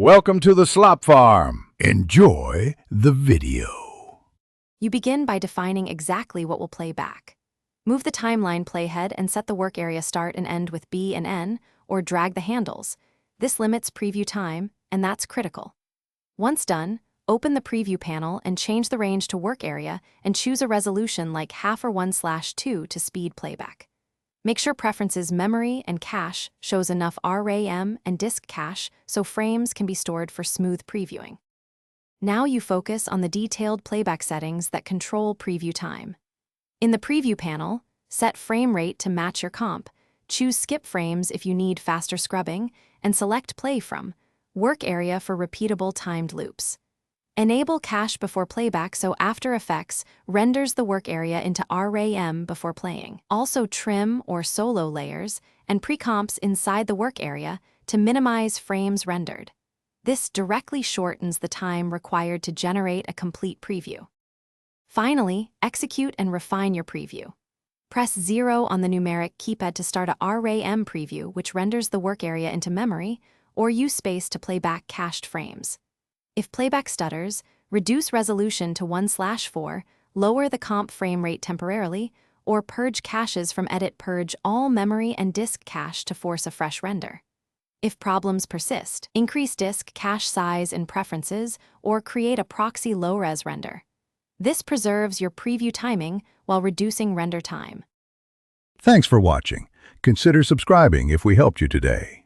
Welcome to the Slop Farm. Enjoy the video. You begin by defining exactly what will play back. Move the timeline playhead and set the work area start and end with B and N, or drag the handles. This limits preview time, and that's critical. Once done, open the preview panel and change the range to work area and choose a resolution like 1/2 or 1/2 to speed playback. Make sure preferences memory and cache shows enough RAM and disk cache so frames can be stored for smooth previewing. Now you focus on the detailed playback settings that control preview time. In the preview panel, set frame rate to match your comp, choose skip frames if you need faster scrubbing, and select play from work area for repeatable timed loops. Enable cache before playback so After Effects renders the work area into RAM before playing. Also trim or solo layers and pre-comps inside the work area to minimize frames rendered. This directly shortens the time required to generate a complete preview. Finally, execute and refine your preview. Press 0 on the numeric keypad to start a RAM preview, which renders the work area into memory, or use space to play back cached frames. If playback stutters, reduce resolution to 1/4, lower the comp frame rate temporarily, or purge caches from edit. Purge all memory and disk cache to force a fresh render. If problems persist, increase disk cache size in preferences or create a proxy low-res render. This preserves your preview timing while reducing render time. Thanks for watching. Consider subscribing if we helped you today.